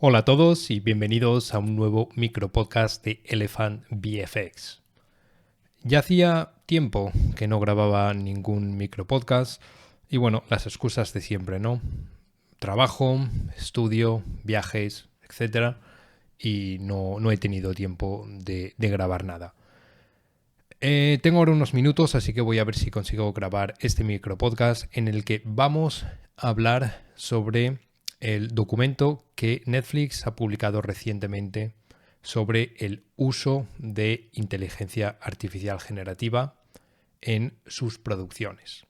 Hola a todos y bienvenidos a un nuevo micropodcast de Elephant VFX. Ya hacía tiempo que no grababa ningún micropodcast y bueno, las excusas de siempre, ¿no? Trabajo, estudio, viajes, etcétera, y no he tenido tiempo de grabar nada. Tengo ahora unos minutos, así que voy a ver si consigo grabar este micropodcast en el que vamos a hablar sobre el documento que Netflix ha publicado recientemente sobre el uso de inteligencia artificial generativa en sus producciones.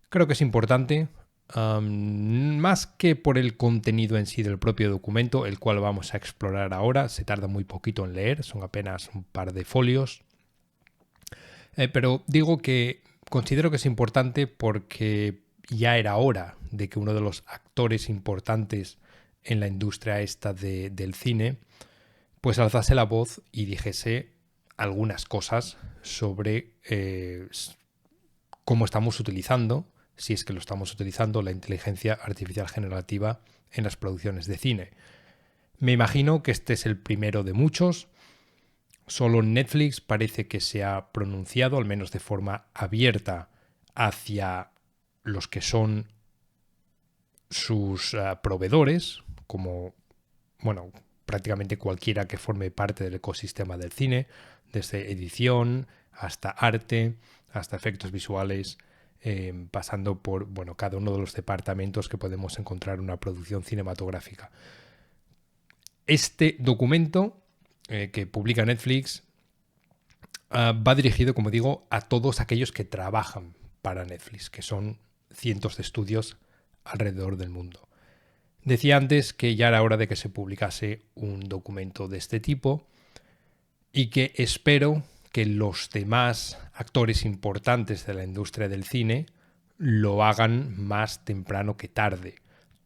Creo que es importante, más que por el contenido en sí del propio documento, el cual vamos a explorar ahora. Se tarda muy poquito en leer, son apenas un par de folios. Pero digo que considero que es importante porque ya era hora de que uno de los actores importantes en la industria esta del cine pues alzase la voz y dijese algunas cosas sobre cómo estamos utilizando, si es que lo estamos utilizando, la inteligencia artificial generativa en las producciones de cine. Me imagino que este es el primero de muchos. Solo Netflix parece que se ha pronunciado, al menos de forma abierta, hacia los que son sus proveedores, como, bueno, prácticamente cualquiera que forme parte del ecosistema del cine, desde edición hasta arte, hasta efectos visuales, pasando por, bueno, cada uno de los departamentos que podemos encontrar en una producción cinematográfica. Este documento que publica Netflix va dirigido, como digo, a todos aquellos que trabajan para Netflix, que son cientos de estudios alrededor del mundo. Decía antes que ya era hora de que se publicase un documento de este tipo y que espero que los demás actores importantes de la industria del cine lo hagan más temprano que tarde.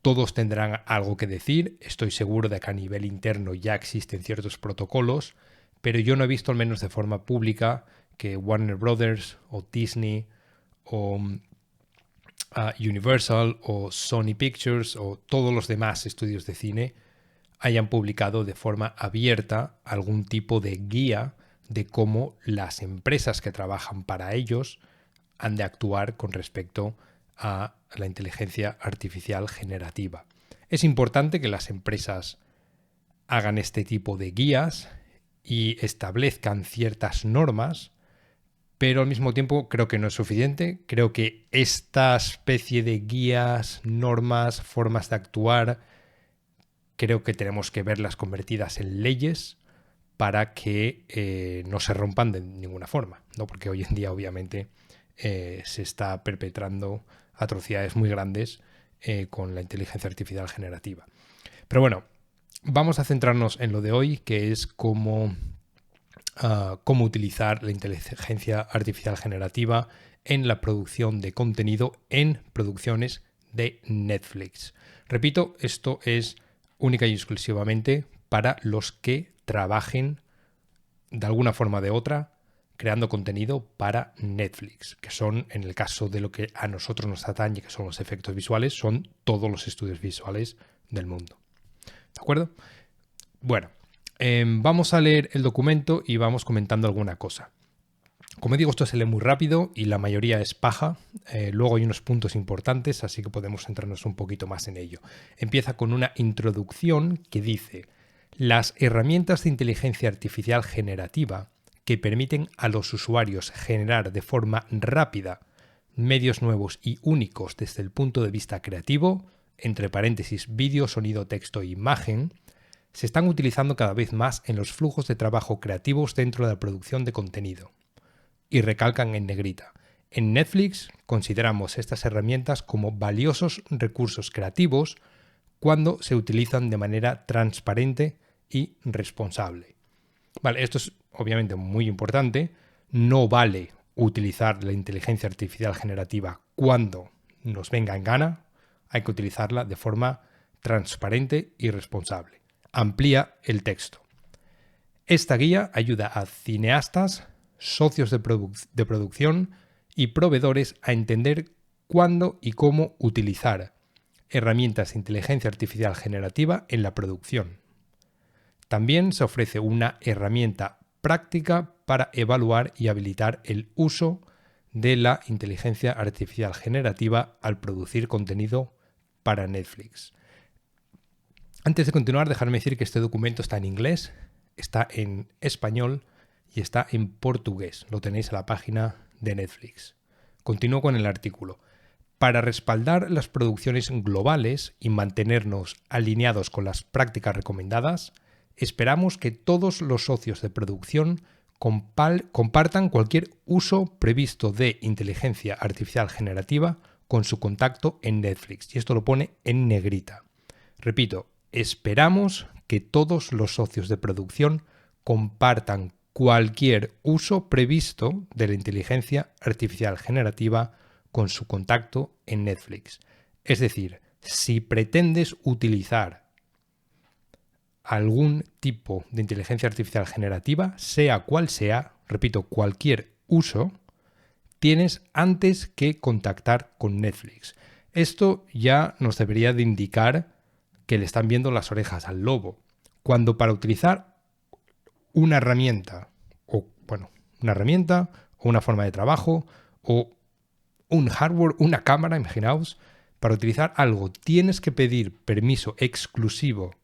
Todos tendrán algo que decir, estoy seguro de que a nivel interno ya existen ciertos protocolos, pero yo no he visto, al menos de forma pública, que Warner Brothers o Disney o Universal o Sony Pictures o todos los demás estudios de cine hayan publicado de forma abierta algún tipo de guía de cómo las empresas que trabajan para ellos han de actuar con respecto a la inteligencia artificial generativa. Es importante que las empresas hagan este tipo de guías y establezcan ciertas normas, pero al mismo tiempo creo que no es suficiente. Creo que esta especie de guías, normas, formas de actuar, creo que tenemos que verlas convertidas en leyes para que no se rompan de ninguna forma, ¿no? Porque hoy en día obviamente se está perpetrando atrocidades muy grandes con la inteligencia artificial generativa. Pero bueno, vamos a centrarnos en lo de hoy, que es cómo utilizar la inteligencia artificial generativa en la producción de contenido en producciones de Netflix. Repito, esto es única y exclusivamente para los que trabajen de alguna forma o de otra creando contenido para Netflix, que son, en el caso de lo que a nosotros nos atañe, que son los efectos visuales, son todos los estudios visuales del mundo. ¿De acuerdo? Bueno, vamos a leer el documento y vamos comentando alguna cosa. Como digo, esto se lee muy rápido y la mayoría es paja. Luego hay unos puntos importantes, así que podemos centrarnos un poquito más en ello. Empieza con una introducción que dice: las herramientas de inteligencia artificial generativa que permiten a los usuarios generar de forma rápida medios nuevos y únicos desde el punto de vista creativo, entre paréntesis vídeo, sonido, texto e imagen, se están utilizando cada vez más en los flujos de trabajo creativos dentro de la producción de contenido. Y recalcan en negrita: en Netflix consideramos estas herramientas como valiosos recursos creativos cuando se utilizan de manera transparente y responsable. Vale, esto es obviamente muy importante. No vale utilizar la inteligencia artificial generativa cuando nos venga en gana. Hay que utilizarla de forma transparente y responsable. Amplía el texto. Esta guía ayuda a cineastas, socios de producción y proveedores a entender cuándo y cómo utilizar herramientas de inteligencia artificial generativa en la producción. También se ofrece una herramienta práctica para evaluar y habilitar el uso de la inteligencia artificial generativa al producir contenido para Netflix. Antes de continuar, dejadme decir que este documento está en inglés, está en español y está en portugués. Lo tenéis en la página de Netflix. Continúo con el artículo. Para respaldar las producciones globales y mantenernos alineados con las prácticas recomendadas, esperamos que todos los socios de producción compartan cualquier uso previsto de inteligencia artificial generativa con su contacto en Netflix. Y esto lo pone en negrita. Repito, esperamos que todos los socios de producción compartan cualquier uso previsto de la inteligencia artificial generativa con su contacto en Netflix. Es decir, si pretendes utilizar algún tipo de inteligencia artificial generativa, sea cual sea, repito, cualquier uso, tienes antes que contactar con Netflix. Esto ya nos debería de indicar que le están viendo las orejas al lobo. Cuando para utilizar una herramienta o una forma de trabajo o un hardware, una cámara, imaginaos, para utilizar algo tienes que pedir permiso exclusivo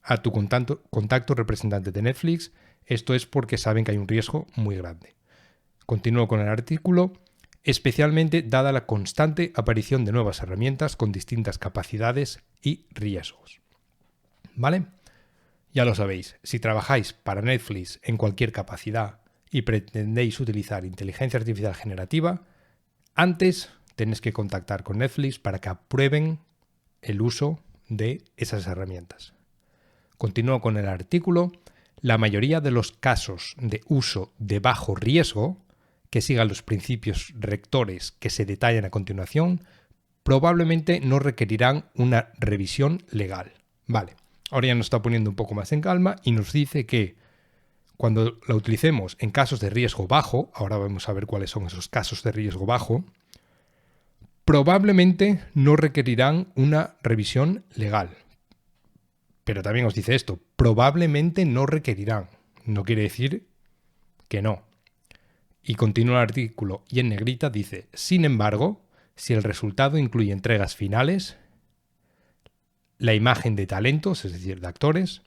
a tu contacto representante de Netflix. Esto es porque saben que hay un riesgo muy grande. Continúo con el artículo. Especialmente dada la constante aparición de nuevas herramientas con distintas capacidades y riesgos. ¿Vale? Ya lo sabéis, si trabajáis para Netflix en cualquier capacidad y pretendéis utilizar inteligencia artificial generativa, antes tenéis que contactar con Netflix para que aprueben el uso de esas herramientas. Continúo con el artículo. La mayoría de los casos de uso de bajo riesgo que sigan los principios rectores que se detallan a continuación, probablemente no requerirán una revisión legal. Vale, ahora ya nos está poniendo un poco más en calma y nos dice que cuando la utilicemos en casos de riesgo bajo, ahora vamos a ver cuáles son esos casos de riesgo bajo, probablemente no requerirán una revisión legal. Pero también os dice esto, probablemente no requerirán. No quiere decir que no. Y continúa el artículo y en negrita dice, sin embargo, si el resultado incluye entregas finales, la imagen de talentos, es decir, de actores,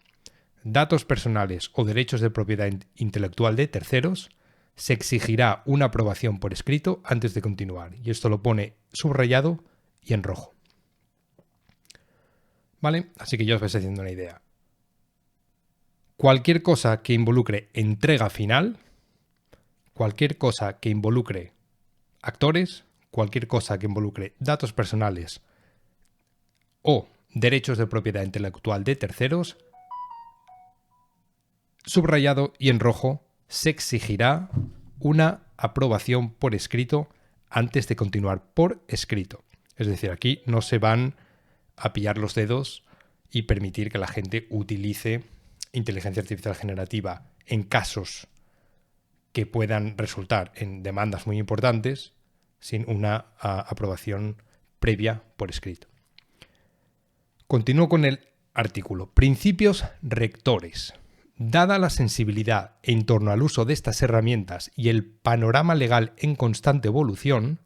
datos personales o derechos de propiedad intelectual de terceros, se exigirá una aprobación por escrito antes de continuar. Y esto lo pone subrayado y en rojo. ¿Vale? Así que ya os vais haciendo una idea. Cualquier cosa que involucre entrega final, cualquier cosa que involucre actores, cualquier cosa que involucre datos personales o derechos de propiedad intelectual de terceros, subrayado y en rojo, se exigirá una aprobación por escrito antes de continuar por escrito. Es decir, aquí no se van a pillar los dedos y permitir que la gente utilice inteligencia artificial generativa en casos que puedan resultar en demandas muy importantes sin una aprobación previa por escrito. Continúo con el artículo. Principios rectores. Dada la sensibilidad en torno al uso de estas herramientas y el panorama legal en constante evolución,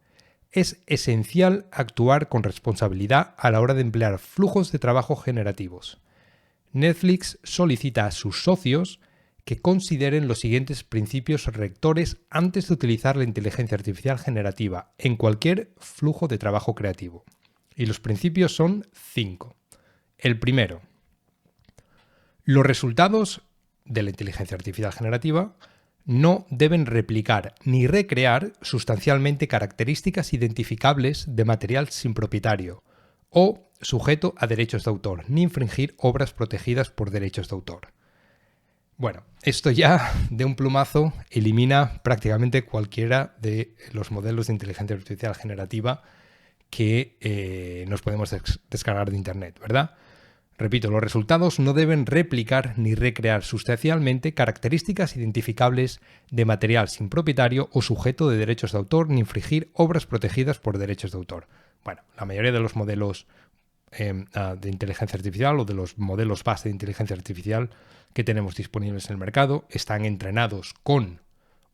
es esencial actuar con responsabilidad a la hora de emplear flujos de trabajo generativos. Netflix solicita a sus socios que consideren los siguientes principios rectores antes de utilizar la inteligencia artificial generativa en cualquier flujo de trabajo creativo. Y los principios son 5. El primero, los resultados de la inteligencia artificial generativa no deben replicar ni recrear sustancialmente características identificables de material sin propietario o sujeto a derechos de autor, ni infringir obras protegidas por derechos de autor. Bueno, esto ya de un plumazo elimina prácticamente cualquiera de los modelos de inteligencia artificial generativa que nos podemos descargar de Internet, ¿verdad? Repito, los resultados no deben replicar ni recrear sustancialmente características identificables de material sin propietario o sujeto de derechos de autor, ni infringir obras protegidas por derechos de autor. Bueno, la mayoría de los modelos de inteligencia artificial o de los modelos base de inteligencia artificial que tenemos disponibles en el mercado están entrenados con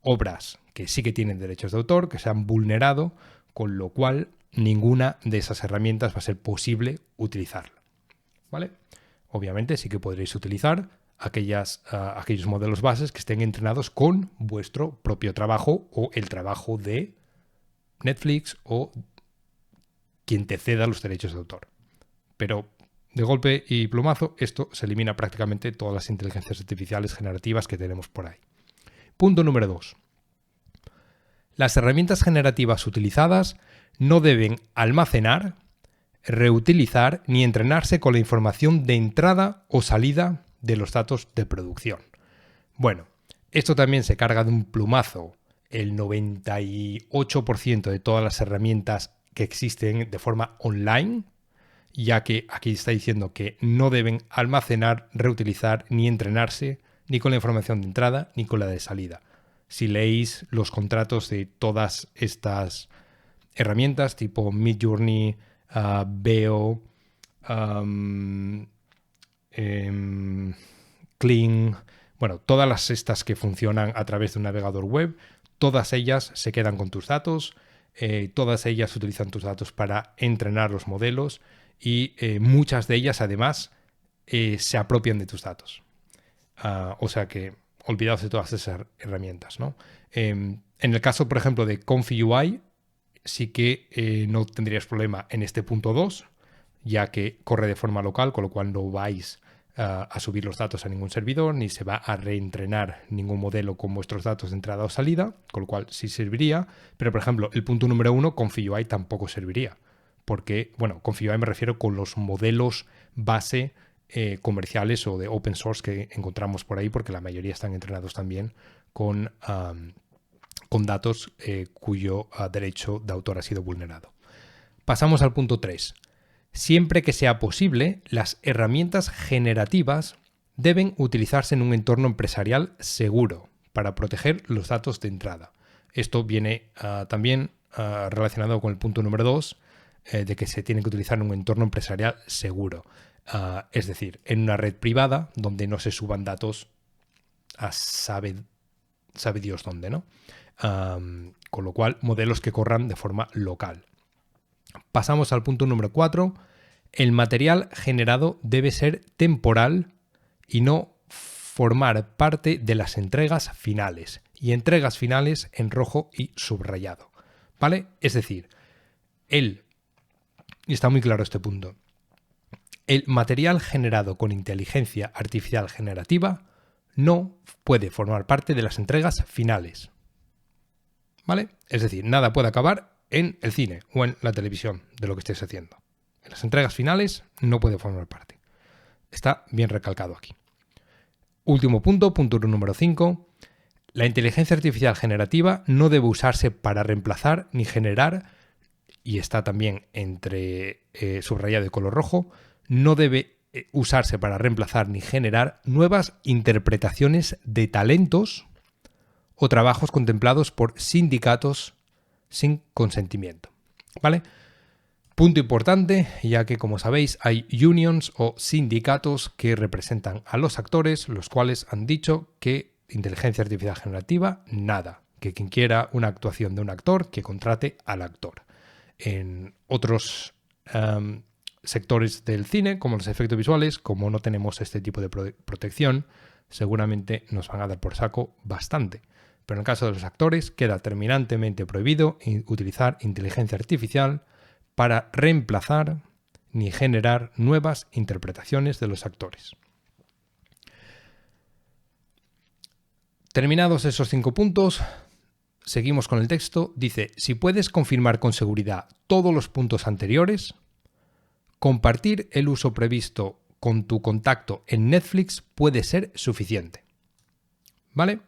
obras que sí que tienen derechos de autor, que se han vulnerado, con lo cual ninguna de esas herramientas va a ser posible utilizarla, ¿vale? Obviamente sí que podréis utilizar aquellos modelos bases que estén entrenados con vuestro propio trabajo o el trabajo de Netflix o quien te ceda los derechos de autor. Pero de golpe y plumazo esto se elimina prácticamente todas las inteligencias artificiales generativas que tenemos por ahí. Punto número 2. Las herramientas generativas utilizadas no deben almacenar, reutilizar ni entrenarse con la información de entrada o salida de los datos de producción. Bueno, esto también se carga de un plumazo el 98% de todas las herramientas que existen de forma online, ya que aquí está diciendo que no deben almacenar, reutilizar ni entrenarse ni con la información de entrada ni con la de salida. Si leéis los contratos de todas estas herramientas tipo Midjourney, Veo, Kling, bueno, todas estas que funcionan a través de un navegador web, todas ellas se quedan con tus datos, todas ellas utilizan tus datos para entrenar los modelos y muchas de ellas además se apropian de tus datos. O sea que olvidaos de todas esas herramientas, ¿no? En el caso, por ejemplo, de ComfyUI, sí que no tendrías problema en este punto 2, ya que corre de forma local, con lo cual no vais a subir los datos a ningún servidor, ni se va a reentrenar ningún modelo con vuestros datos de entrada o salida, con lo cual sí serviría. Pero, por ejemplo, el punto número 1, ComfyUI tampoco serviría. Porque, bueno, ComfyUI me refiero con los modelos base comerciales o de open source que encontramos por ahí, porque la mayoría están entrenados también con datos cuyo derecho de autor ha sido vulnerado. Pasamos al punto 3. Siempre que sea posible, las herramientas generativas deben utilizarse en un entorno empresarial seguro para proteger los datos de entrada. Esto viene también relacionado con el punto número 2, de que se tiene que utilizar en un entorno empresarial seguro. Es decir, en una red privada donde no se suban datos a sabe Dios dónde, ¿no? Con lo cual, modelos que corran de forma local. Pasamos al punto número 4. El material generado debe ser temporal y no formar parte de las entregas finales. Y entregas finales en rojo y subrayado, ¿vale? Es decir, y está muy claro este punto, el material generado con inteligencia artificial generativa no puede formar parte de las entregas finales, ¿vale? Es decir, nada puede acabar en el cine o en la televisión de lo que estés haciendo. En las entregas finales no puede formar parte. Está bien recalcado aquí. Último punto, punto número 5. La inteligencia artificial generativa no debe usarse para reemplazar ni generar, y está también entre subrayado de color rojo, no debe usarse para reemplazar ni generar nuevas interpretaciones de talentos o trabajos contemplados por sindicatos sin consentimiento, ¿vale? Punto importante, ya que, como sabéis, hay unions o sindicatos que representan a los actores, los cuales han dicho que inteligencia artificial generativa, nada. Que quien quiera una actuación de un actor, que contrate al actor. En otros sectores del cine, como los efectos visuales, como no tenemos este tipo de protección, seguramente nos van a dar por saco bastante. Pero en el caso de los actores, queda terminantemente prohibido utilizar inteligencia artificial para reemplazar ni generar nuevas interpretaciones de los actores. Terminados esos 5 puntos, seguimos con el texto. Dice, si puedes confirmar con seguridad todos los puntos anteriores, compartir el uso previsto con tu contacto en Netflix puede ser suficiente. ¿Vale?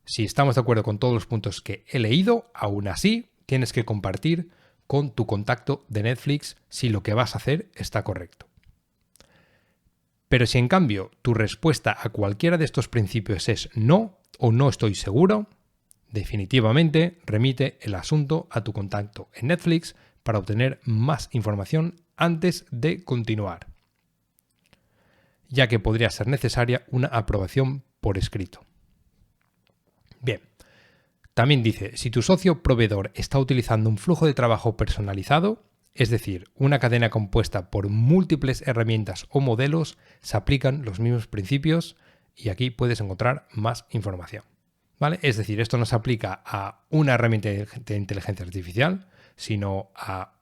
Si estamos de acuerdo con todos los puntos que he leído, aún así tienes que compartir con tu contacto de Netflix si lo que vas a hacer está correcto. Pero si en cambio tu respuesta a cualquiera de estos principios es no o no estoy seguro, definitivamente remite el asunto a tu contacto en Netflix para obtener más información antes de continuar, ya que podría ser necesaria una aprobación por escrito. Bien, también dice, si tu socio proveedor está utilizando un flujo de trabajo personalizado, es decir, una cadena compuesta por múltiples herramientas o modelos, se aplican los mismos principios y aquí puedes encontrar más información. ¿Vale? Es decir, esto no se aplica a una herramienta de inteligencia artificial, sino a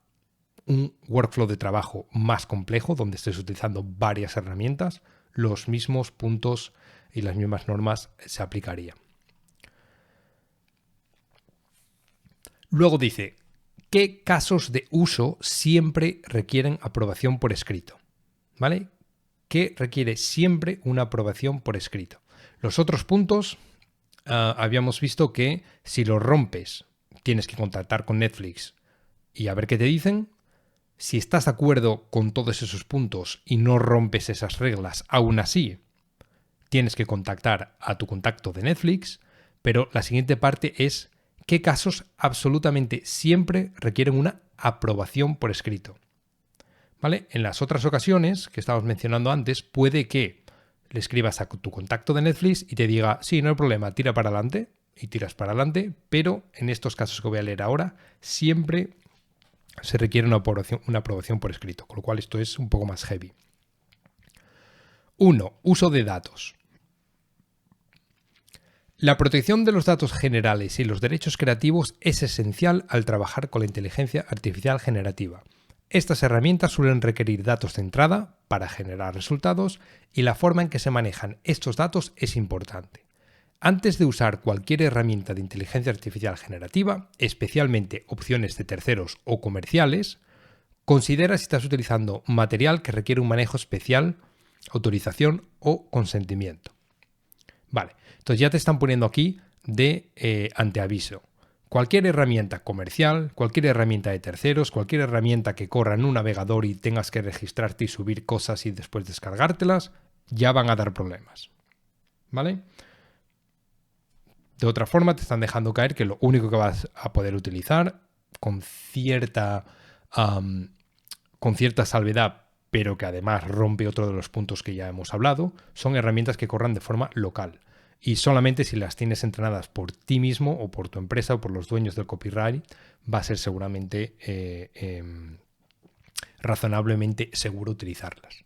un workflow de trabajo más complejo donde estés utilizando varias herramientas, los mismos puntos y las mismas normas se aplicarían. Luego dice, ¿qué casos de uso siempre requieren aprobación por escrito? ¿Vale? ¿Qué requiere siempre una aprobación por escrito? Los otros puntos habíamos visto que si los rompes tienes que contactar con Netflix y a ver qué te dicen. Si estás de acuerdo con todos esos puntos y no rompes esas reglas, aún así tienes que contactar a tu contacto de Netflix, pero la siguiente parte es qué casos absolutamente siempre requieren una aprobación por escrito. ¿Vale? En las otras ocasiones que estábamos mencionando antes, puede que le escribas a tu contacto de Netflix y te diga, sí, no hay problema, tira para adelante, y tiras para adelante, pero en estos casos que voy a leer ahora, siempre se requiere una aprobación por escrito, con lo cual esto es un poco más heavy. 1. Uso de datos. La protección de los datos generales y los derechos creativos es esencial al trabajar con la inteligencia artificial generativa. Estas herramientas suelen requerir datos de entrada para generar resultados y la forma en que se manejan estos datos es importante. Antes de usar cualquier herramienta de inteligencia artificial generativa, especialmente opciones de terceros o comerciales, considera si estás utilizando material que requiere un manejo especial, autorización o consentimiento. Vale, entonces ya te están poniendo aquí de anteaviso. Cualquier herramienta comercial, cualquier herramienta de terceros, cualquier herramienta que corra en un navegador y tengas que registrarte y subir cosas y después descargártelas, ya van a dar problemas. ¿Vale? De otra forma, te están dejando caer que lo único que vas a poder utilizar con cierta salvedad, pero que además rompe otro de los puntos que ya hemos hablado, son herramientas que corran de forma local. Y solamente si las tienes entrenadas por ti mismo o por tu empresa o por los dueños del copyright, va a ser seguramente razonablemente seguro utilizarlas.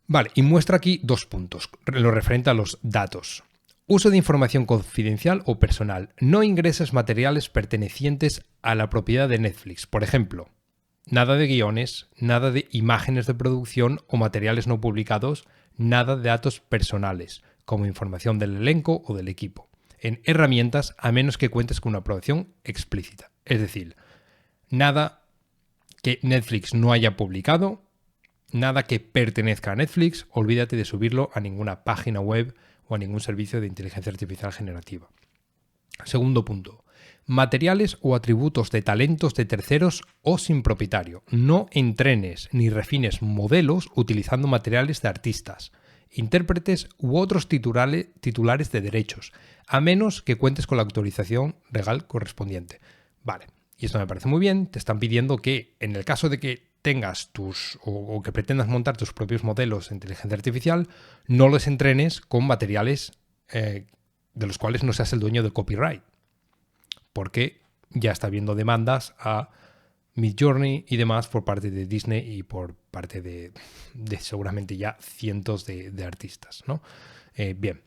Vale, y muestra aquí 2 puntos, lo referente a los datos. Uso de información confidencial o personal. No ingreses materiales pertenecientes a la propiedad de Netflix. Por ejemplo, nada de guiones, nada de imágenes de producción o materiales no publicados, nada de datos personales, como información del elenco o del equipo, en herramientas a menos que cuentes con una aprobación explícita. Es decir, nada que Netflix no haya publicado, nada que pertenezca a Netflix, olvídate de subirlo a ninguna página web o a ningún servicio de inteligencia artificial generativa. Segundo punto, materiales o atributos de talentos de terceros o sin propietario. No entrenes ni refines modelos utilizando materiales de artistas, intérpretes u otros titulares de derechos, a menos que cuentes con la autorización legal correspondiente. Vale, y esto me parece muy bien. Te están pidiendo que en el caso de que tengas o que pretendas montar tus propios modelos de inteligencia artificial, no los entrenes con materiales de los cuales no seas el dueño del copyright, porque ya está habiendo demandas a Midjourney y demás por parte de Disney y por parte de seguramente ya cientos de artistas, ¿no? Bien.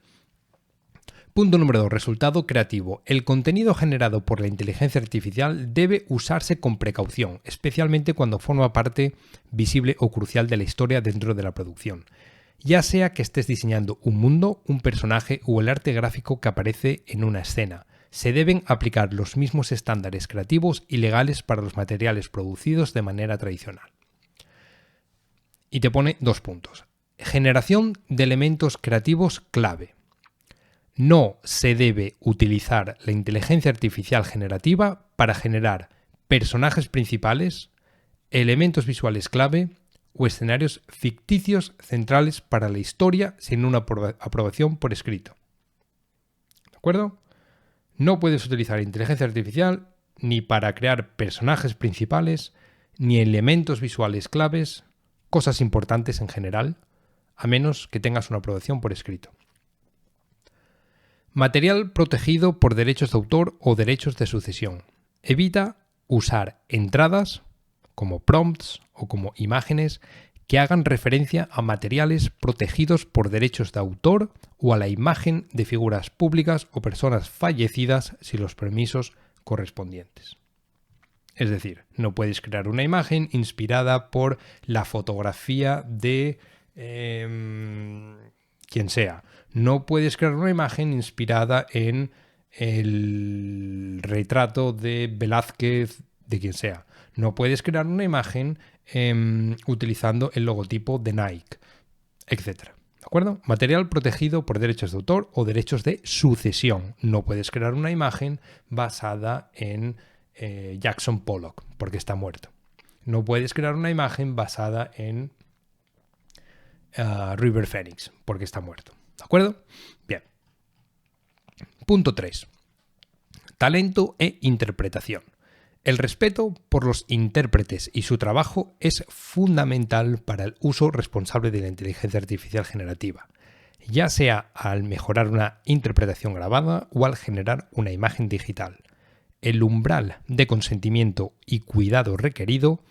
Punto número 2. Resultado creativo. El contenido generado por la inteligencia artificial debe usarse con precaución, especialmente cuando forma parte visible o crucial de la historia dentro de la producción. Ya sea que estés diseñando un mundo, un personaje o el arte gráfico que aparece en una escena, se deben aplicar los mismos estándares creativos y legales para los materiales producidos de manera tradicional. Y te pone 2 puntos. Generación de elementos creativos clave. No se debe utilizar la inteligencia artificial generativa para generar personajes principales, elementos visuales clave o escenarios ficticios centrales para la historia sin una aprobación por escrito. ¿De acuerdo? No puedes utilizar inteligencia artificial ni para crear personajes principales, ni elementos visuales claves, cosas importantes en general, a menos que tengas una aprobación por escrito. Material protegido por derechos de autor o derechos de sucesión. Evita usar entradas como prompts o como imágenes que hagan referencia a materiales protegidos por derechos de autor o a la imagen de figuras públicas o personas fallecidas sin los permisos correspondientes. Es decir, no puedes crear una imagen inspirada por la fotografía de quien sea. No puedes crear una imagen inspirada en el retrato de Velázquez de quien sea. No puedes crear una imagen utilizando el logotipo de Nike, etc. ¿De acuerdo? Material protegido por derechos de autor o derechos de sucesión. No puedes crear una imagen basada en Jackson Pollock, porque está muerto. No puedes crear una imagen basada en River Phoenix, porque está muerto. ¿De acuerdo? Bien. Punto 3. Talento e interpretación. El respeto por los intérpretes y su trabajo es fundamental para el uso responsable de la inteligencia artificial generativa, ya sea al mejorar una interpretación grabada o al generar una imagen digital. El umbral de consentimiento y cuidado requerido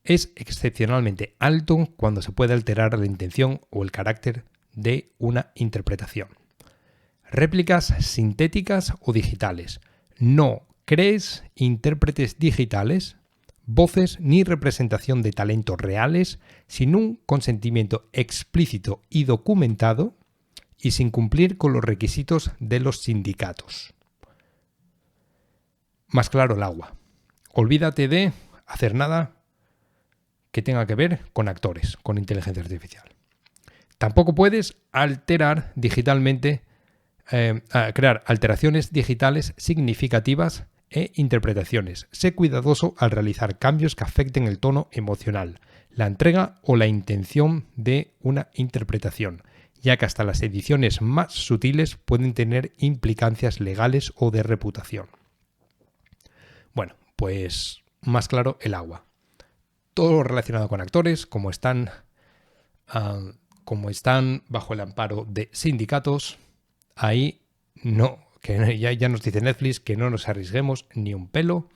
es excepcionalmente alto cuando se puede alterar la intención o el carácter de una interpretación. Réplicas sintéticas o digitales. No crees intérpretes digitales, voces ni representación de talentos reales sin un consentimiento explícito y documentado y sin cumplir con los requisitos de los sindicatos. Más claro el agua. Olvídate de hacer nada que tenga que ver con actores, con inteligencia artificial. Tampoco puedes alterar digitalmente, crear alteraciones digitales significativas e interpretaciones. Sé cuidadoso al realizar cambios que afecten el tono emocional, la entrega o la intención de una interpretación, ya que hasta las ediciones más sutiles pueden tener implicancias legales o de reputación. Bueno, pues más claro el agua. Todo lo relacionado con actores, como están bajo el amparo de sindicatos, ahí no, que ya nos dice Netflix que no nos arriesguemos ni un pelo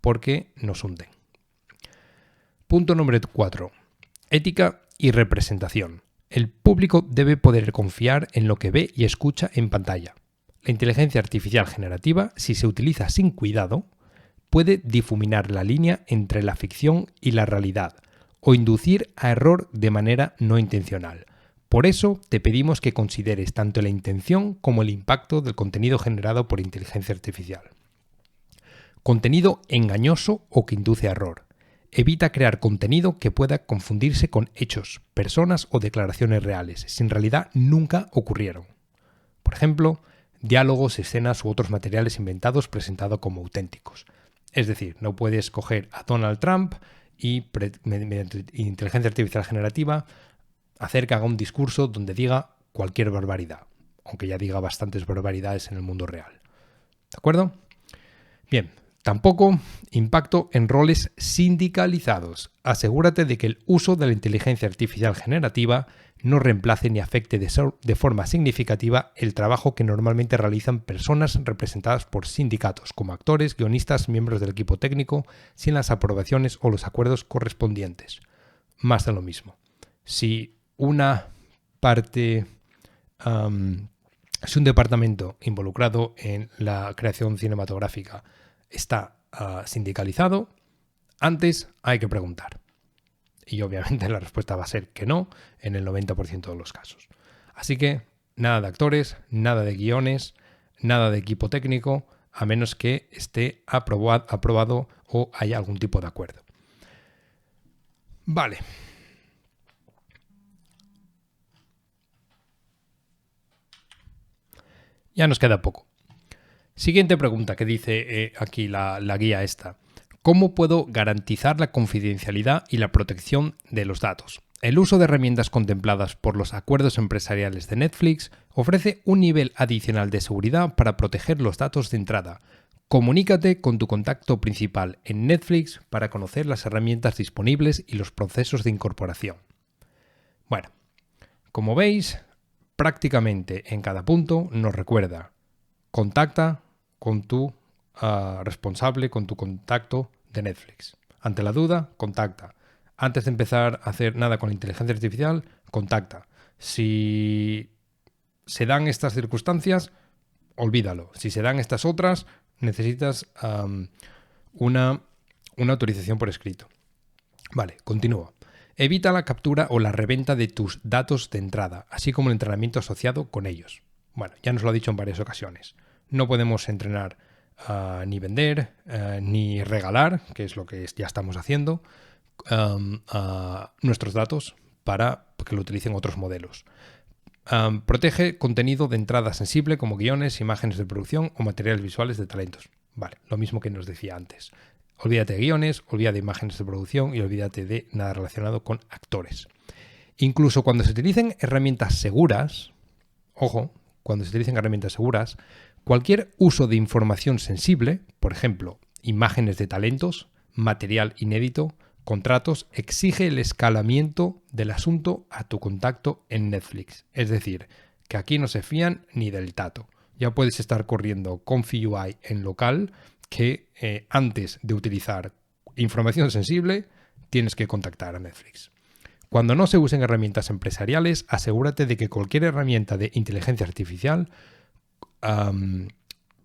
porque nos hunden. Punto número 4. Ética y representación. El público debe poder confiar en lo que ve y escucha en pantalla. La inteligencia artificial generativa, si se utiliza sin cuidado, puede difuminar la línea entre la ficción y la realidad o inducir a error de manera no intencional. Por eso te pedimos que consideres tanto la intención como el impacto del contenido generado por inteligencia artificial. Contenido engañoso o que induce a error. Evita crear contenido que pueda confundirse con hechos, personas o declaraciones reales, si en realidad nunca ocurrieron. Por ejemplo, diálogos, escenas u otros materiales inventados presentados como auténticos. Es decir, no puedes coger a Donald Trump y mediante inteligencia artificial generativa hacer que haga un discurso donde diga cualquier barbaridad, aunque ya diga bastantes barbaridades en el mundo real. ¿De acuerdo? Bien, tampoco impacto en roles sindicalizados. Asegúrate de que el uso de la inteligencia artificial generativa no reemplace ni afecte de forma significativa el trabajo que normalmente realizan personas representadas por sindicatos, como actores, guionistas, miembros del equipo técnico, sin las aprobaciones o los acuerdos correspondientes. Más de lo mismo. Si una parte, si un departamento involucrado en la creación cinematográfica está sindicalizado, antes hay que preguntar. Y obviamente la respuesta va a ser que no en el 90% de los casos. Así que nada de actores, nada de guiones, nada de equipo técnico, a menos que esté aprobado o haya algún tipo de acuerdo. Vale. Ya nos queda poco. Siguiente pregunta que dice aquí la guía esta. ¿Cómo puedo garantizar la confidencialidad y la protección de los datos? El uso de herramientas contempladas por los acuerdos empresariales de Netflix ofrece un nivel adicional de seguridad para proteger los datos de entrada, Comunícate con tu contacto principal en Netflix para conocer las herramientas disponibles y los procesos de incorporación. Bueno, como veis, prácticamente en cada punto nos recuerda: contacta con tu responsable, con tu contacto de Netflix. Ante la duda, contacta. Antes de empezar a hacer nada con la inteligencia artificial, contacta. Si se dan estas circunstancias, olvídalo. Si se dan estas otras, necesitas una autorización por escrito. Vale, continúo. Evita la captura o la reventa de tus datos de entrada, así como el entrenamiento asociado con ellos. Bueno, ya nos lo ha dicho en varias ocasiones. No podemos entrenar ni vender, ni regalar, que es lo que ya estamos haciendo, nuestros datos para que lo utilicen otros modelos. Protege contenido de entrada sensible como guiones, imágenes de producción o materiales visuales de talentos. Vale, lo mismo que nos decía antes. Olvídate de guiones, olvídate de imágenes de producción y olvídate de nada relacionado con actores. Incluso cuando se utilicen herramientas seguras, ojo, cuando se utilicen herramientas seguras, cualquier uso de información sensible, por ejemplo, imágenes de talentos, material inédito, contratos, exige el escalamiento del asunto a tu contacto en Netflix. Es decir, que aquí no se fían ni del tato. Ya puedes estar corriendo Comfy UI en local que antes de utilizar información sensible tienes que contactar a Netflix. Cuando no se usen herramientas empresariales, asegúrate de que cualquier herramienta de inteligencia artificial,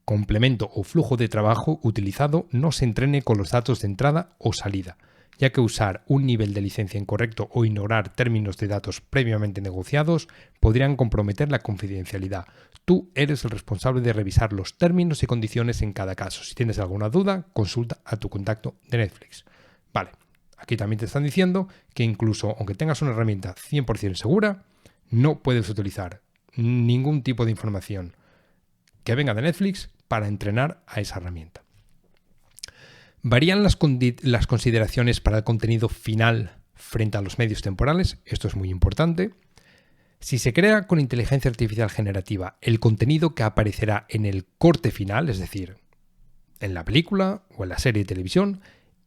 complemento o flujo de trabajo utilizado no se entrene con los datos de entrada o salida, ya que usar un nivel de licencia incorrecto o ignorar términos de datos previamente negociados podrían comprometer la confidencialidad. Tú eres el responsable de revisar los términos y condiciones en cada caso. Si tienes alguna duda, consulta a tu contacto de Netflix. Vale, aquí también te están diciendo que incluso aunque tengas una herramienta 100% segura, no puedes utilizar ningún tipo de información que venga de Netflix para entrenar a esa herramienta. ¿Varían las consideraciones para el contenido final frente a los medios temporales? Esto es muy importante. Si se crea con inteligencia artificial generativa el contenido que aparecerá en el corte final, es decir, en la película o en la serie de televisión,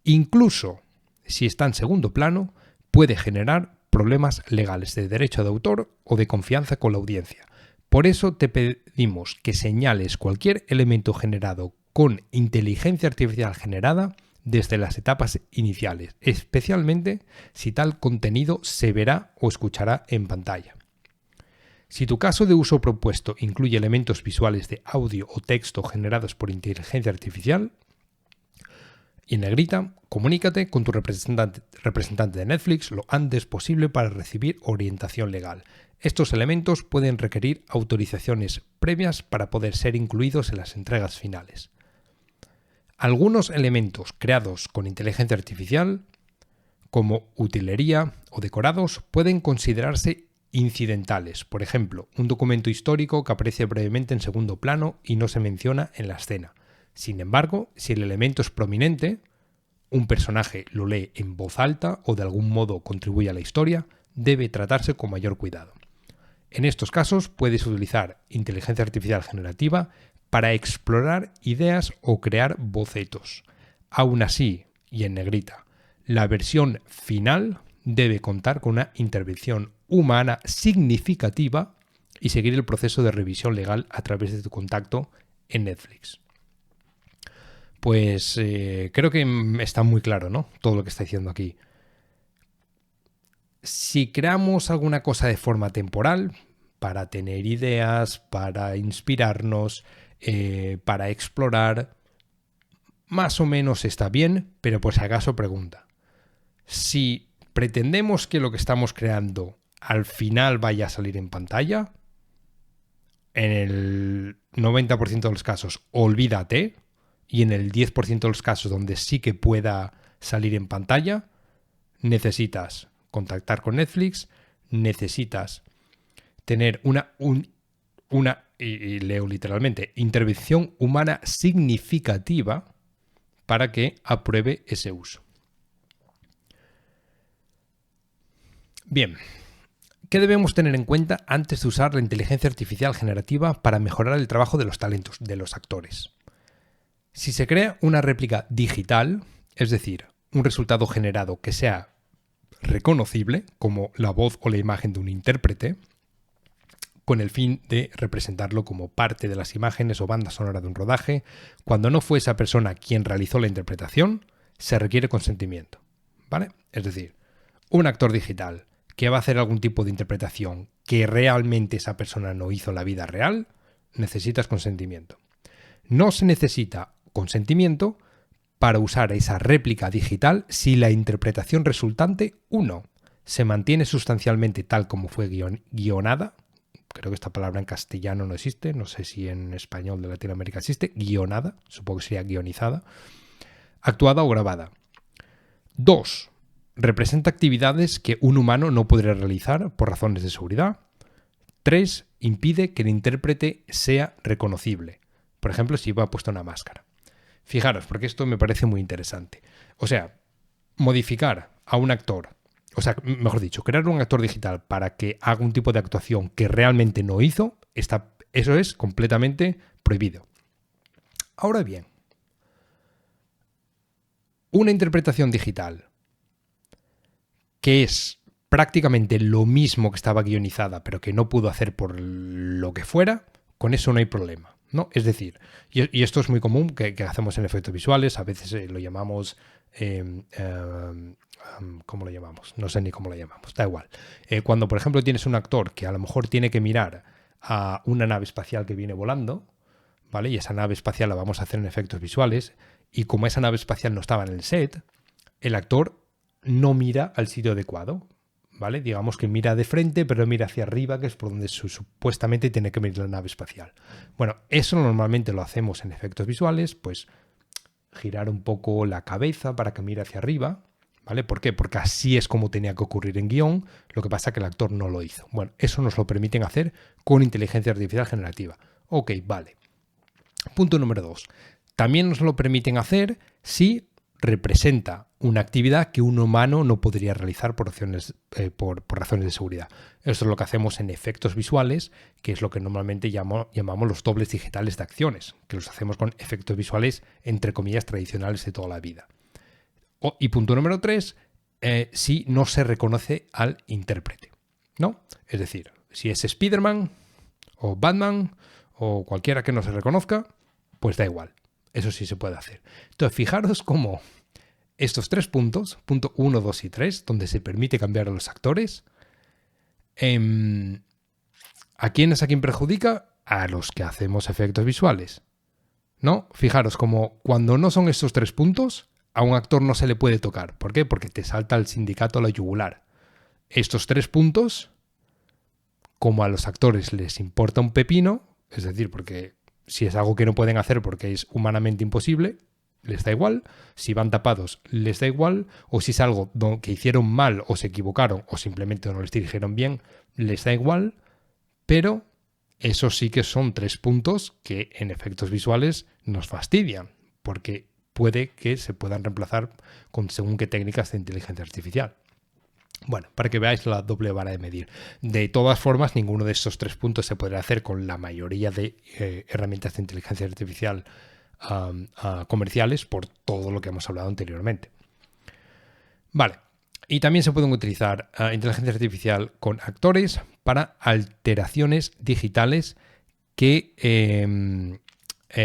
incluso si está en segundo plano, puede generar problemas legales de derecho de autor o de confianza con la audiencia. Por eso te pedimos que señales cualquier elemento generado con inteligencia artificial generada desde las etapas iniciales, especialmente si tal contenido se verá o escuchará en pantalla. Si tu caso de uso propuesto incluye elementos visuales de audio o texto generados por inteligencia artificial, y en negrita, comunícate con tu representante de Netflix lo antes posible para recibir orientación legal. Estos elementos pueden requerir autorizaciones previas para poder ser incluidos en las entregas finales. Algunos elementos creados con inteligencia artificial, como utilería o decorados, pueden considerarse incidentales. Por ejemplo, un documento histórico que aparece brevemente en segundo plano y no se menciona en la escena. Sin embargo, si el elemento es prominente, un personaje lo lee en voz alta o de algún modo contribuye a la historia, debe tratarse con mayor cuidado. En estos casos puedes utilizar inteligencia artificial generativa para explorar ideas o crear bocetos. Aún así, y en negrita, la versión final debe contar con una intervención humana significativa y seguir el proceso de revisión legal a través de tu contacto en Netflix. Pues creo que está muy claro, ¿no? Todo lo que está diciendo aquí. Si creamos alguna cosa de forma temporal, para tener ideas, para inspirarnos, para explorar, más o menos está bien, pero por si acaso pregunta. Si pretendemos que lo que estamos creando al final vaya a salir en pantalla, en el 90% de los casos, olvídate. Y en el 10% de los casos donde sí que pueda salir en pantalla, necesitas contactar con Netflix, necesitas tener una y leo literalmente, intervención humana significativa para que apruebe ese uso. Bien, ¿qué debemos tener en cuenta antes de usar la inteligencia artificial generativa para mejorar el trabajo de los talentos, de los actores? Si se crea una réplica digital, es decir, un resultado generado que sea reconocible, como la voz o la imagen de un intérprete, con el fin de representarlo como parte de las imágenes o banda sonora de un rodaje, cuando no fue esa persona quien realizó la interpretación, se requiere consentimiento, ¿vale? Es decir, un actor digital que va a hacer algún tipo de interpretación que realmente esa persona no hizo en la vida real, necesitas consentimiento. No se necesita consentimiento para usar esa réplica digital si la interpretación resultante, 1, se mantiene sustancialmente tal como fue guionada. Creo que esta palabra en castellano no existe, no sé si en español de Latinoamérica existe, guionada, supongo que sería guionizada, actuada o grabada. 2, representa actividades que un humano no podría realizar por razones de seguridad. 3, impide que el intérprete sea reconocible. Por ejemplo, si va puesto una máscara. Fijaros, porque esto me parece muy interesante. O sea, modificar a un actor, o sea, mejor dicho, crear un actor digital para que haga un tipo de actuación que realmente no hizo, eso es completamente prohibido. Ahora bien, una interpretación digital que es prácticamente lo mismo que estaba guionizada, pero que no pudo hacer por lo que fuera, con eso no hay problema, ¿no? Es decir, y esto es muy común que hacemos en efectos visuales, a veces lo llamamos... ¿cómo lo llamamos? No sé ni cómo lo llamamos, da igual. Cuando, por ejemplo, tienes un actor que a lo mejor tiene que mirar a una nave espacial que viene volando, ¿vale? Y esa nave espacial la vamos a hacer en efectos visuales, y como esa nave espacial no estaba en el set, el actor no mira al sitio adecuado, ¿vale? Digamos que mira de frente, pero mira hacia arriba, que es por donde supuestamente tiene que mirar la nave espacial. Bueno, eso normalmente lo hacemos en efectos visuales, pues girar un poco la cabeza para que mire hacia arriba, ¿vale? ¿Por qué? Porque así es como tenía que ocurrir en guión, lo que pasa es que el actor no lo hizo. Bueno, eso nos lo permiten hacer con inteligencia artificial generativa. Ok, vale. Punto número 2. También nos lo permiten hacer si representa una actividad que un humano no podría realizar por razones de seguridad. Esto es lo que hacemos en efectos visuales, que es lo que normalmente llamamos los dobles digitales de acciones, que los hacemos con efectos visuales, entre comillas, tradicionales de toda la vida. Y punto número 3, si no se reconoce al intérprete, ¿no? Es decir, si es Spider-Man o Batman o cualquiera que no se reconozca, pues da igual. Eso sí se puede hacer. Entonces, fijaros cómo estos 3 puntos, punto 1, 2 y 3, donde se permite cambiar a los actores, ¿a quién es a quien perjudica? A los que hacemos efectos visuales, ¿no? Fijaros como cuando no son estos 3 puntos, a un actor no se le puede tocar. ¿Por qué? Porque te salta el sindicato a la yugular. Estos 3 puntos, como a los actores les importa un pepino, es decir, porque si es algo que no pueden hacer porque es humanamente imposible, les da igual. Si van tapados, les da igual. O si es algo que hicieron mal o se equivocaron o simplemente no les dirigieron bien, les da igual. Pero eso sí que son 3 puntos que en efectos visuales nos fastidian, porque puede que se puedan reemplazar con según qué técnicas de inteligencia artificial. Bueno, para que veáis la doble vara de medir. De todas formas, ninguno de estos 3 puntos se podrá hacer con la mayoría de herramientas de inteligencia artificial comerciales por todo lo que hemos hablado anteriormente. Vale, y también se pueden utilizar inteligencia artificial con actores para alteraciones digitales que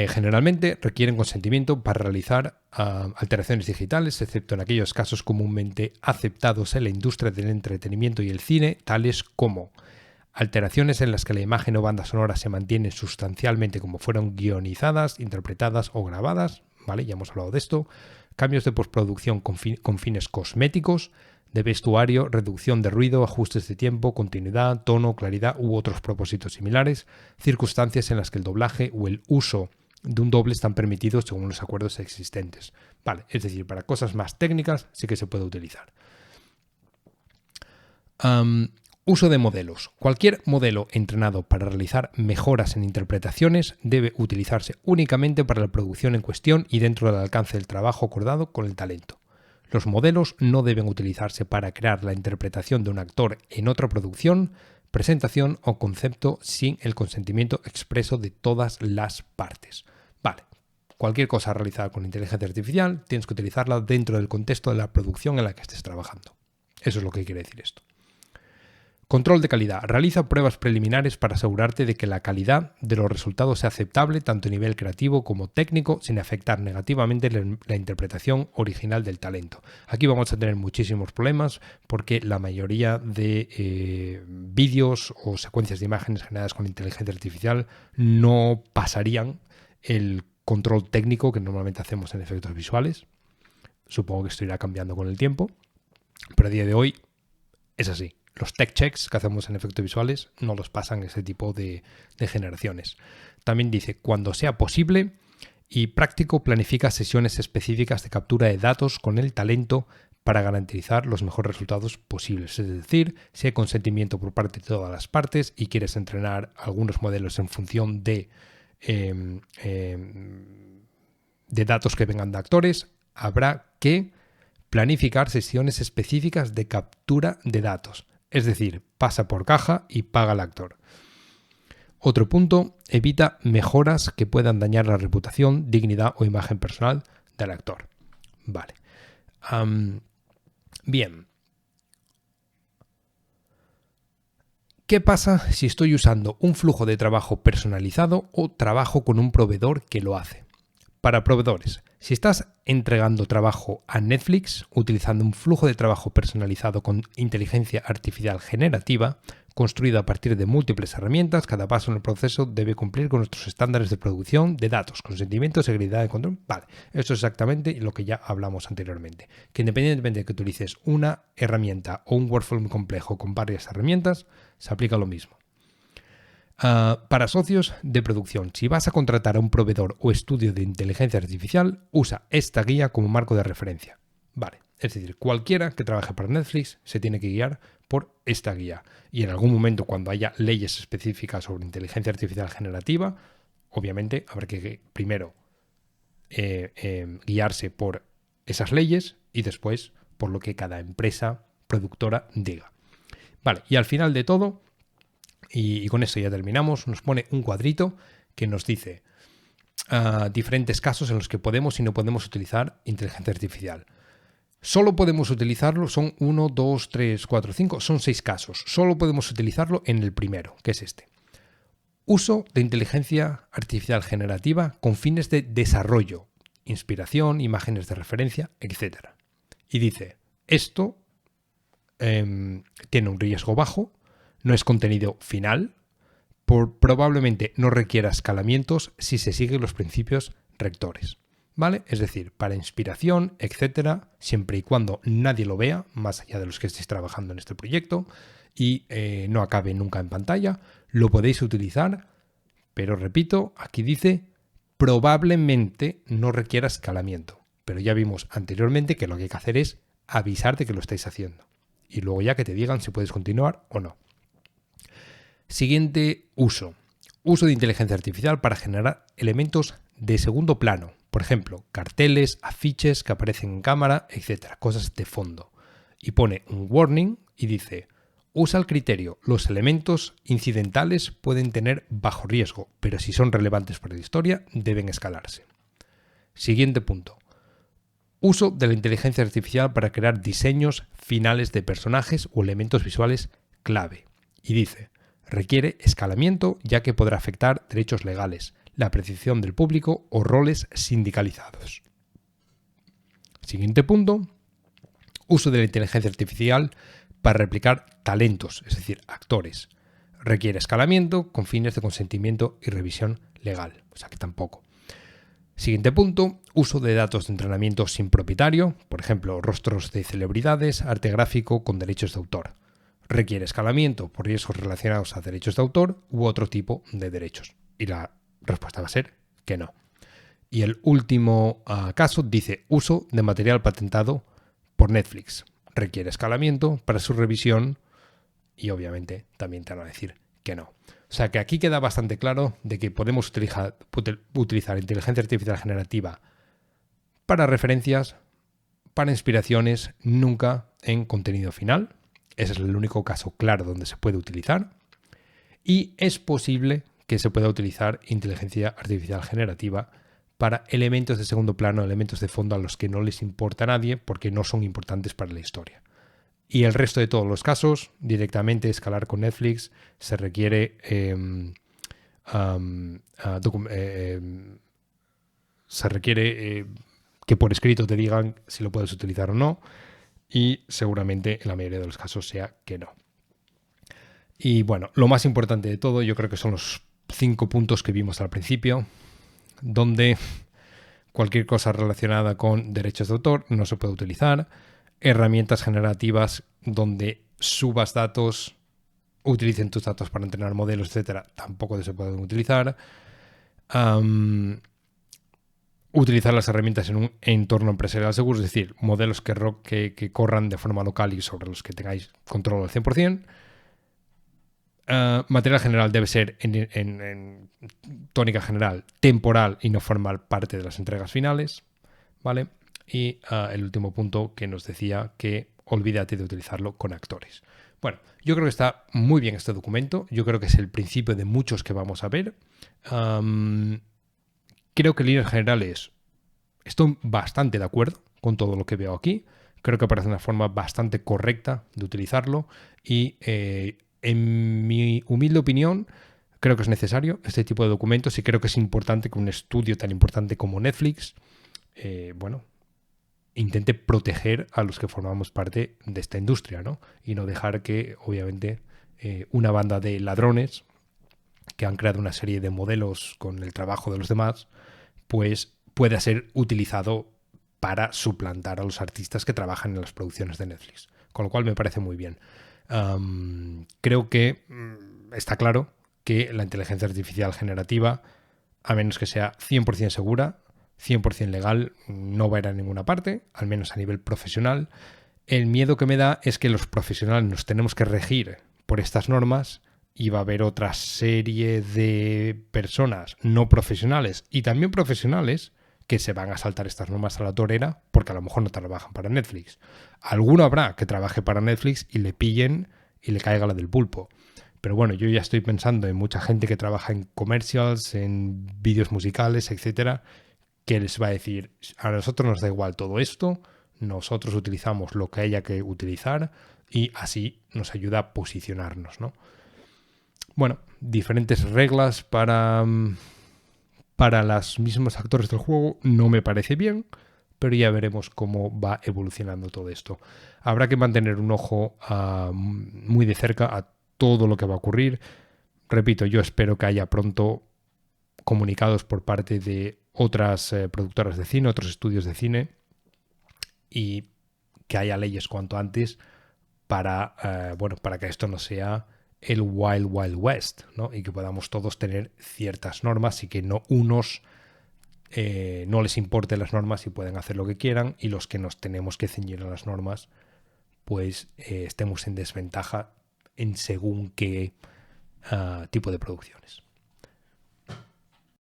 generalmente requieren consentimiento para realizar alteraciones digitales, excepto en aquellos casos comúnmente aceptados en la industria del entretenimiento y el cine, tales como alteraciones en las que la imagen o banda sonora se mantienen sustancialmente como fueron guionizadas, interpretadas o grabadas, ¿vale? Ya hemos hablado de esto. Cambios de postproducción con fines cosméticos, de vestuario, reducción de ruido, ajustes de tiempo, continuidad, tono, claridad u otros propósitos similares, circunstancias en las que el doblaje o el uso de un doble están permitidos según los acuerdos existentes. Vale, es decir, para cosas más técnicas sí que se puede utilizar. Uso de modelos. Cualquier modelo entrenado para realizar mejoras en interpretaciones debe utilizarse únicamente para la producción en cuestión y dentro del alcance del trabajo acordado con el talento. Los modelos no deben utilizarse para crear la interpretación de un actor en otra producción, presentación o concepto sin el consentimiento expreso de todas las partes. Vale, Cualquier cosa realizada con inteligencia artificial tienes que utilizarla dentro del contexto de la producción en la que estés trabajando. Eso es lo que quiere decir esto. Control de calidad. Realiza pruebas preliminares para asegurarte de que la calidad de los resultados sea aceptable tanto a nivel creativo como técnico sin afectar negativamente la interpretación original del talento. Aquí vamos a tener muchísimos problemas porque la mayoría de vídeos o secuencias de imágenes generadas con inteligencia artificial no pasarían el control técnico que normalmente hacemos en efectos visuales. Supongo que esto irá cambiando con el tiempo, pero a día de hoy es así. Los tech checks que hacemos en efectos visuales no los pasan ese tipo de generaciones. También dice, cuando sea posible y práctico, planifica sesiones específicas de captura de datos con el talento para garantizar los mejores resultados posibles. Es decir, si hay consentimiento por parte de todas las partes y quieres entrenar algunos modelos en función de datos que vengan de actores, habrá que planificar sesiones específicas de captura de datos. Es decir, pasa por caja y paga al actor. Otro punto, evita mejoras que puedan dañar la reputación, dignidad o imagen personal del actor. Vale. Bien. ¿Qué pasa si estoy usando un flujo de trabajo personalizado o trabajo con un proveedor que lo hace? Para proveedores, si estás entregando trabajo a Netflix utilizando un flujo de trabajo personalizado con inteligencia artificial generativa, construido a partir de múltiples herramientas, cada paso en el proceso debe cumplir con nuestros estándares de producción de datos, consentimiento, seguridad y control. Vale, esto es exactamente lo que ya hablamos anteriormente. Que independientemente de que utilices una herramienta o un workflow muy complejo con varias herramientas, se aplica lo mismo. Para socios de producción, si vas a contratar a un proveedor o estudio de inteligencia artificial, usa esta guía como marco de referencia. Vale, es decir, cualquiera que trabaje para Netflix se tiene que guiar por esta guía. Y en algún momento, cuando haya leyes específicas sobre inteligencia artificial generativa, obviamente habrá que primero guiarse por esas leyes y después por lo que cada empresa productora diga. Vale, y al final de todo, y con esto ya terminamos, nos pone un cuadrito que nos dice diferentes casos en los que podemos y no podemos utilizar inteligencia artificial. Solo podemos utilizarlo, son 1, 2, 3, 4, 5, son 6 casos. Solo podemos utilizarlo en el primero, que es este. Uso de inteligencia artificial generativa con fines de desarrollo, inspiración, imágenes de referencia, etc. Y dice, esto tiene un riesgo bajo, no es contenido final, probablemente no requiera escalamientos si se siguen los principios rectores. ¿Vale? Es decir, para inspiración, etcétera, siempre y cuando nadie lo vea, más allá de los que estéis trabajando en este proyecto, y no acabe nunca en pantalla, lo podéis utilizar, pero repito, aquí dice probablemente no requiera escalamiento. Pero ya vimos anteriormente que lo que hay que hacer es avisar de que lo estáis haciendo. Y luego ya que te digan si puedes continuar o no. Siguiente uso. Uso de inteligencia artificial para generar elementos de segundo plano. Por ejemplo, carteles, afiches que aparecen en cámara, etc. Cosas de fondo. Y pone un warning y dice, usa el criterio. Los elementos incidentales pueden tener bajo riesgo, pero si son relevantes para la historia, deben escalarse. Siguiente punto. Uso de la inteligencia artificial para crear diseños finales de personajes o elementos visuales clave. Y dice, requiere escalamiento ya que podrá afectar derechos legales, la percepción del público o roles sindicalizados. Siguiente punto. Uso de la inteligencia artificial para replicar talentos, es decir, actores. Requiere escalamiento con fines de consentimiento y revisión legal, o sea que tampoco. Siguiente punto, uso de datos de entrenamiento sin propietario, por ejemplo, rostros de celebridades, arte gráfico con derechos de autor. Requiere escalamiento por riesgos relacionados a derechos de autor u otro tipo de derechos. Y la respuesta va a ser que no. Y el último caso dice uso de material patentado por Netflix. Requiere escalamiento para su revisión y obviamente también te van a decir que no. O sea que aquí queda bastante claro de que podemos utilizar inteligencia artificial generativa para referencias, para inspiraciones, nunca en contenido final. Ese es el único caso claro donde se puede utilizar. Y es posible que se pueda utilizar inteligencia artificial generativa para elementos de segundo plano, elementos de fondo a los que no les importa a nadie porque no son importantes para la historia. Y el resto de todos los casos, directamente escalar con Netflix, se requiere que por escrito te digan si lo puedes utilizar o no, y seguramente en la mayoría de los casos sea que no. Y bueno, lo más importante de todo yo creo que son los 5 puntos que vimos al principio, donde cualquier cosa relacionada con derechos de autor no se puede utilizar, herramientas generativas donde subas datos, utilicen tus datos para entrenar modelos, etcétera, tampoco se pueden utilizar. Utilizar las herramientas en un entorno empresarial seguro, es decir, modelos que corran de forma local y sobre los que tengáis control al 100%. Material general debe ser en tónica general temporal y no formar parte de las entregas finales, ¿vale? Y el último punto que nos decía que olvídate de utilizarlo con actores. Bueno, yo creo que está muy bien este documento. Yo creo que es el principio de muchos que vamos a ver. Creo que en líneas generales estoy bastante de acuerdo con todo lo que veo aquí. Creo que parece una forma bastante correcta de utilizarlo y en mi humilde opinión creo que es necesario este tipo de documentos y creo que es importante que un estudio tan importante como Netflix intente proteger a los que formamos parte de esta industria, ¿no? Y no dejar que, obviamente, una banda de ladrones que han creado una serie de modelos con el trabajo de los demás, pues pueda ser utilizado para suplantar a los artistas que trabajan en las producciones de Netflix. Con lo cual me parece muy bien. Creo que está claro que la inteligencia artificial generativa, a menos que sea 100% segura, 100% legal, no va a ir a ninguna parte, al menos a nivel profesional. El miedo que me da es que los profesionales nos tenemos que regir por estas normas y va a haber otra serie de personas no profesionales y también profesionales que se van a saltar estas normas a la torera porque a lo mejor no trabajan para Netflix. Alguno habrá que trabaje para Netflix y le pillen y le caiga la del pulpo. Pero bueno, yo ya estoy pensando en mucha gente que trabaja en commercials, en vídeos musicales, etcétera, que les va a decir, a nosotros nos da igual todo esto, nosotros utilizamos lo que haya que utilizar y así nos ayuda a posicionarnos, ¿no? Bueno, diferentes reglas para los mismos actores del juego no me parece bien, pero ya veremos cómo va evolucionando todo esto. Habrá que mantener un ojo muy de cerca a todo lo que va a ocurrir. Repito, yo espero que haya pronto comunicados por parte de otras productoras de cine, otros estudios de cine, y que haya leyes cuanto antes para que esto no sea el Wild Wild West, ¿no? Y que podamos todos tener ciertas normas y que no unos no les importen las normas y pueden hacer lo que quieran y los que nos tenemos que ceñir a las normas pues estemos en desventaja en según qué tipo de producciones.